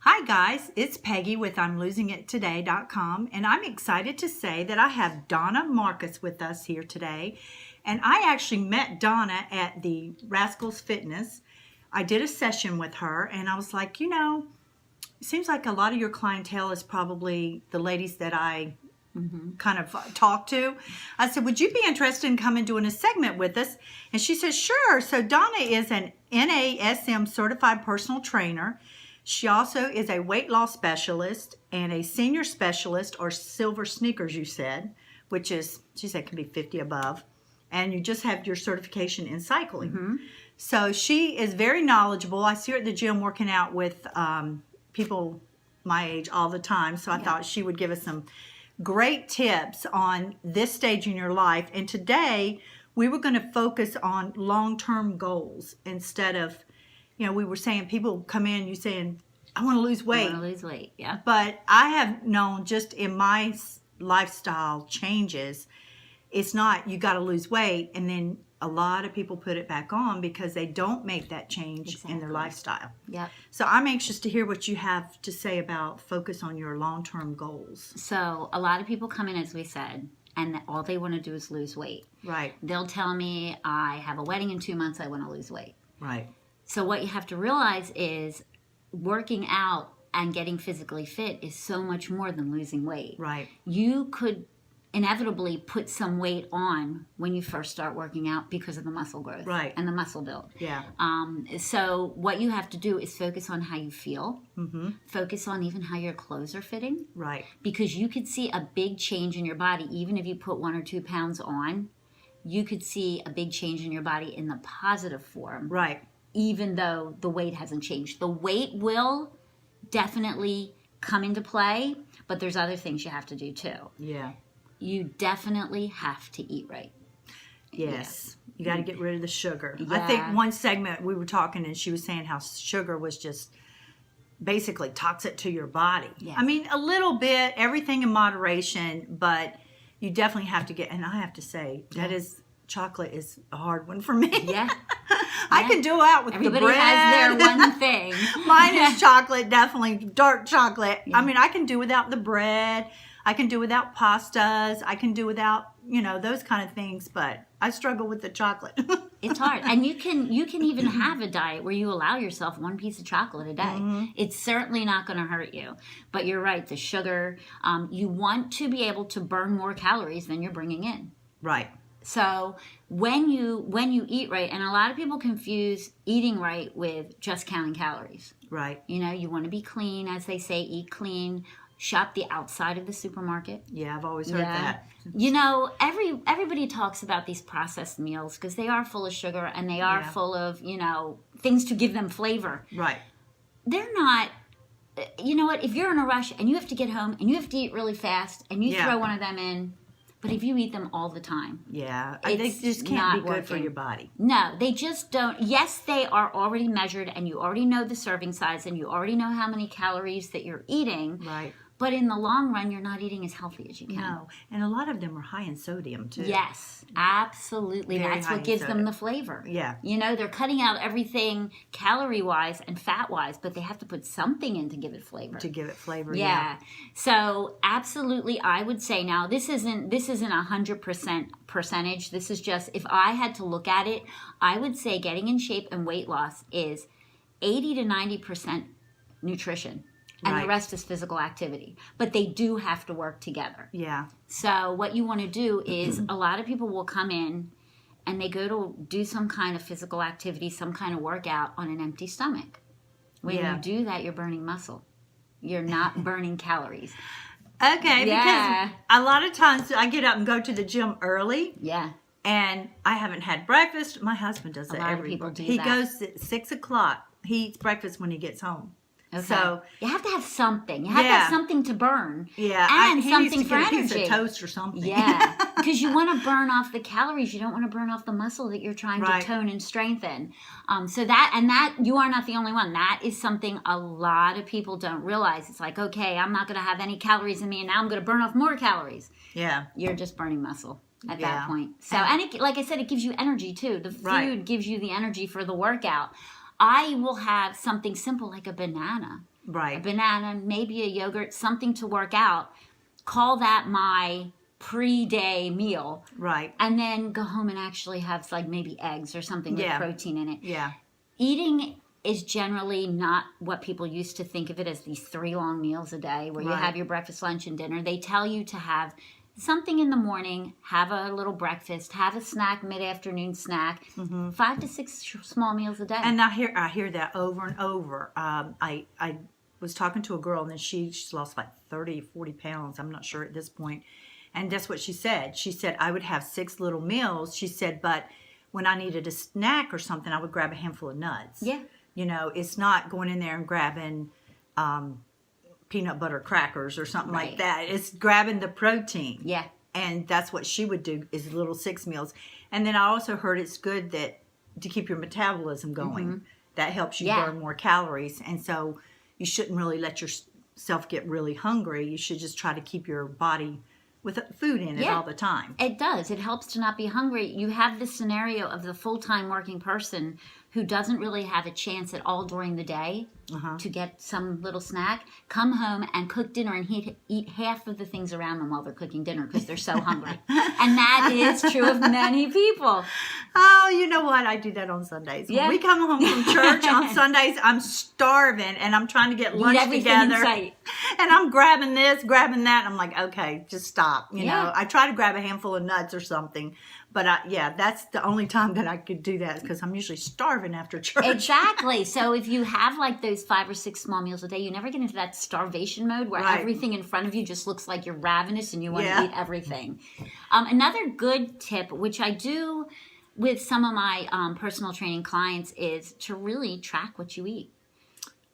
Hi guys, it's Peggy with I'mLosingItToday.com, and I'm excited to say that I have Donna Marcus with us here today. And I actually met Donna at the Rascals Fitness. I did a session with her, and I was like, it seems like a lot of your clientele is probably the ladies that I kind of talk to. I said, would you be interested in coming doing a segment with us? And she said, sure. So Donna is an NASM certified personal trainer. She also is a weight loss specialist and a senior specialist, or silver sneakers, you said, which is, she said, can be 50 above. And you just have your certification in cycling. So she is very knowledgeable. I see her at the gym working out with people my age all the time. So I thought she would give us some great tips on this stage in your life. And today we were going to focus on long-term goals instead of, we were saying people come in, you saying, I want to lose weight. I want to lose weight, yeah. But I have known just in my lifestyle changes, it's not you got to lose weight and then a lot of people put it back on because they don't make that change in their lifestyle. Yep. So I'm anxious to hear what you have to say about focus on your long-term goals. So a lot of people come in, as we said, and all they want to do is lose weight. Right. They'll tell me, I have a wedding in 2 months, I want to lose weight. Right. So what you have to realize is working out and getting physically fit is so much more than losing weight. Right. You could inevitably put some weight on when you first start working out because of the muscle growth and the muscle build. Yeah. So what you have to do is focus on how you feel. Focus on even how your clothes are fitting. Right. Because you could see a big change in your body even if you put 1 or 2 pounds on. You could see a big change in your body in the positive form. Right. Even though the weight hasn't changed. The weight will definitely come into play, but there's other things you have to do too. Yeah. You definitely have to eat right. Yes. You got to get rid of the sugar. Yeah. I think one segment we were talking and she was saying how sugar was just basically toxic to your body. Yes. I mean, a little bit, everything in moderation, but you definitely have to get, and I have to say, chocolate is a hard one for me. Yeah. I can do out with Everybody the bread. has their one thing. Mine is chocolate, definitely dark chocolate. Yeah. I mean, I can do without the bread. I can do without pastas. I can do without, those kind of things, but I struggle with the chocolate. It's hard. And you can even have a diet where you allow yourself 1 piece of chocolate a day. It's certainly not going to hurt you. But you're right, the sugar, you want to be able to burn more calories than you're bringing in. Right. So when you eat right, and a lot of people confuse eating right with just counting calories. Right. You want to be clean, as they say, eat clean, shop the outside of the supermarket. Yeah, I've always heard that. Everybody talks about these processed meals because they are full of sugar and they are full of, things to give them flavor. Right. They're not, you know what, if you're in a rush and you have to get home and you have to eat really fast and you throw one of them in, but if you eat them all the time, they just can't be good for your body. No, they just don't. Yes, they are already measured and you already know the serving size and you already know how many calories that you're eating. Right. But in the long run, you're not eating as healthy as you can. No, and a lot of them are high in sodium too. Yes, absolutely. That's what gives them the flavor. Yeah. They're cutting out everything calorie-wise and fat-wise, but they have to put something in to give it flavor. Yeah. So absolutely, I would say now this isn't 100% percentage. This is just, if I had to look at it, I would say getting in shape and weight loss is 80 to 90% nutrition. And the rest is physical activity. But they do have to work together. Yeah. So what you want to do is, a lot of people will come in and they go to do some kind of physical activity, some kind of workout on an empty stomach. When you do that, you're burning muscle. You're not burning calories. Okay, because a lot of times I get up and go to the gym early. Yeah. And I haven't had breakfast. My husband does that every day. He goes at 6 o'clock. He eats breakfast when he gets home. Okay. So you have to have something. You have to have something to burn. Yeah, and something for energy. A piece of toast or something. Yeah, because you want to burn off the calories. You don't want to burn off the muscle that you're trying to tone and strengthen. So that you are not the only one. That is something a lot of people don't realize. It's like, okay, I'm not going to have any calories in me, and now I'm going to burn off more calories. Yeah, you're just burning muscle at that point. So, and like I said, it gives you energy too. The food gives you the energy for the workout. I will have something simple like a banana Right. A banana, maybe a yogurt, something to work out. Call that my pre-day meal. Right. And then go home and actually have like maybe eggs or something with protein in it. Yeah. Eating is generally not what people used to think of it as, these 3 long meals a day where you have your breakfast, lunch, and dinner. They tell you to have something in the morning, have a little breakfast, have a snack, mid-afternoon snack, 5 to 6 small meals a day. And I hear that over and over. I was talking to a girl, and then she's lost like 30, 40 pounds. I'm not sure at this point. And that's what she said. She said, I would have 6 little meals. She said, but when I needed a snack or something, I would grab a handful of nuts. Yeah. You know, it's not going in there and grabbing peanut butter crackers or something like that. It's grabbing the protein. Yeah. And that's what she would do, is little 6 meals. And then I also heard it's good to keep your metabolism going. That helps you burn more calories. And so you shouldn't really let yourself get really hungry. You should just try to keep your body with food in it all the time. It does. It helps to not be hungry. You have this scenario of the full-time working person who doesn't really have a chance at all during the day to get some little snack, come home and cook dinner and eat half of the things around them while they're cooking dinner because they're so hungry. And that is true of many people. Oh, you know what? I do that on Sundays. When we come home from church on Sundays, I'm starving and I'm trying to get lunch together. In sight. And I'm grabbing this, grabbing that. And I'm like, okay, just stop. You know, I try to grab a handful of nuts or something. But that's the only time that I could do that, because I'm usually starving after church. Exactly. So if you have like those 5 or 6 small meals a day, you never get into that starvation mode where everything in front of you just looks like you're ravenous and you want to eat everything. Another good tip, which I do with some of my personal training clients, is to really track what you eat.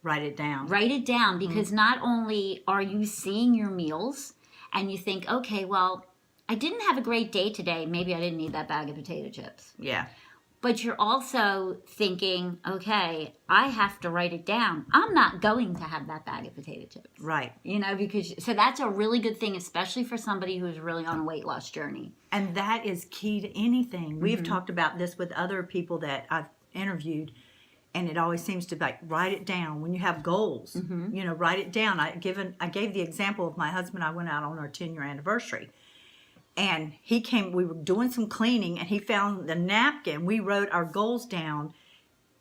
Write it down. Write it down, because not only are you seeing your meals and you think, okay, well, I didn't have a great day today. Maybe I didn't eat that bag of potato chips. Yeah. But you're also thinking, okay, I have to write it down. I'm not going to have that bag of potato chips. Right. You know, so that's a really good thing, especially for somebody who's really on a weight loss journey. And that is key to anything. We've talked about this with other people that I've interviewed, and it always seems to be like, write it down. When you have goals, you know, write it down. I gave the example of my husband. I went out on our 10-year anniversary. And he came, we were doing some cleaning, and he found the napkin. We wrote our goals down.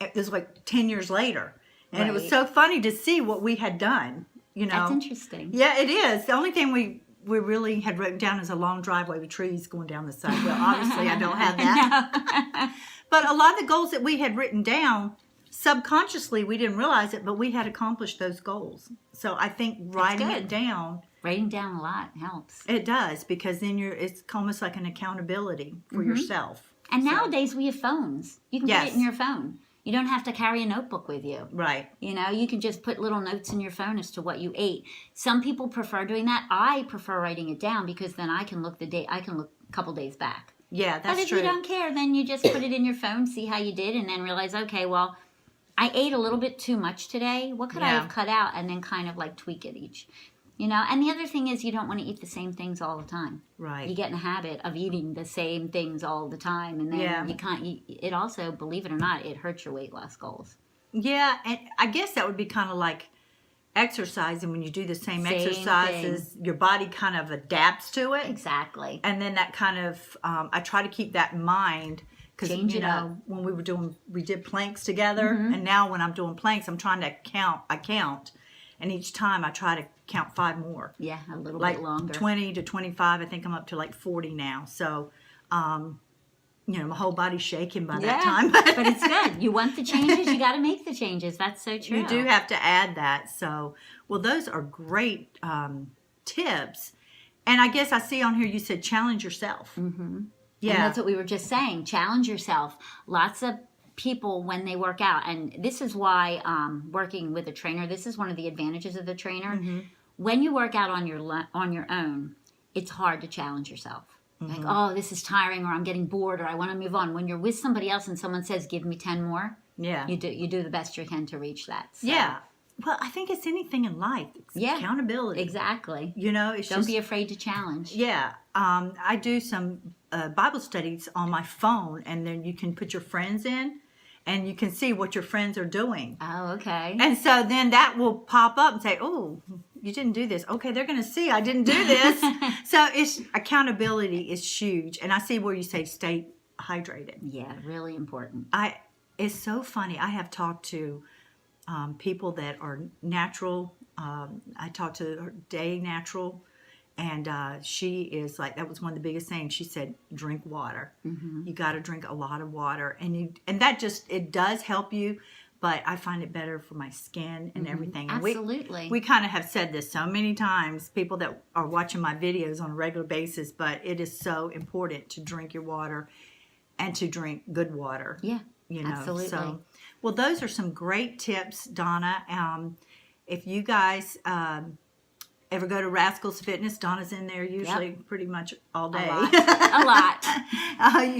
It was like 10 years later. And it was so funny to see what we had done, you know. That's interesting. Yeah, it is. The only thing we really had written down is a long driveway with trees going down the side. Well, obviously I don't have that. But a lot of the goals that we had written down, subconsciously we didn't realize it, but we had accomplished those goals. So I think writing it down. Writing down a lot helps. It does, because then it's almost like an accountability for yourself. And nowadays we have phones. You can put it in your phone. You don't have to carry a notebook with you. Right. You know, you can just put little notes in your phone as to what you ate. Some people prefer doing that. I prefer writing it down, because then I can look a couple days back. Yeah, that's true. But if you don't care, then you just put it in your phone, see how you did, and then realize, okay, well, I ate a little bit too much today. What could I have cut out? And then kind of like tweak it each. You know, and the other thing is, you don't want to eat the same things all the time. Right. You get in a habit of eating the same things all the time, and then you can't eat. It also, believe it or not, it hurts your weight loss goals. Yeah, and I guess that would be kind of like exercising. When you do the same exercises, your body kind of adapts to it. Exactly. And then that kind of, I try to keep that in mind. Because, you know, when we did planks together, and now when I'm doing planks, I'm trying to count. I count. And each time I try to count 5 more. Yeah, a little bit longer. 20 to 25. I think I'm up to like 40 now. So, you know, my whole body's shaking by that time. But it's good. You want the changes, you got to make the changes. That's so true. You do have to add that. So, well, those are great tips. And I guess I see on here you said challenge yourself. Mm-hmm. Yeah. And that's what we were just saying. Challenge yourself. Lots of people, when they work out, and this is why working with a trainer, this is one of the advantages of the trainer. When you work out on your own, it's hard to challenge yourself. Like, oh, this is tiring, or I'm getting bored, or I want to move on. When you're with somebody else and someone says, give me 10 more, you do the best you can to reach that. So. Yeah. Well, I think it's anything in life. It's accountability. Exactly. You know, don't be afraid to challenge. Yeah. I do some Bible studies on my phone, and then you can put your friends in, and you can see what your friends are doing. Oh, okay. And so then that will pop up and say, oh, you didn't do this. Okay, they're going to see I didn't do this. So accountability is huge. And I see where you say stay hydrated. Yeah, really important. It's so funny. I have talked to people that are natural. I talked to Day Natural, and she is like, that was one of the biggest things. She said, drink water. Mm-hmm. You got to drink a lot of water, and that just, it does help you. But I find it better for my skin and everything. And Absolutely. We kind of have said this so many times, people that are watching my videos on a regular basis, but it is so important to drink your water and to drink good water. Yeah, absolutely. So, well, those are some great tips, Donna. If you guys ever go to Rascals Fitness, Donna's in there usually pretty much all day. A lot.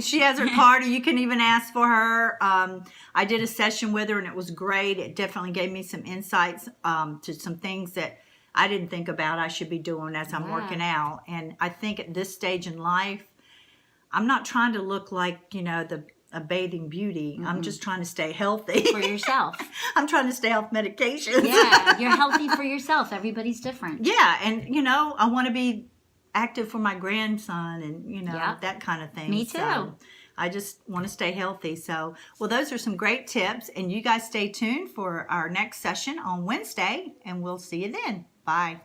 She has her card, or you can even ask for her. I did a session with her, and it was great. It definitely gave me some insights to some things that I didn't think about I should be doing as I'm working out. And I think at this stage in life, I'm not trying to look like, a bathing beauty. Mm-hmm. I'm just trying to stay healthy. For yourself. I'm trying to stay off medications. Yeah, you're healthy for yourself. Everybody's different. Yeah, and, I want to be active for my grandson and, that kind of thing. Me too. So I just want to stay healthy. So, well, those are some great tips. And you guys stay tuned for our next session on Wednesday, and we'll see you then. Bye.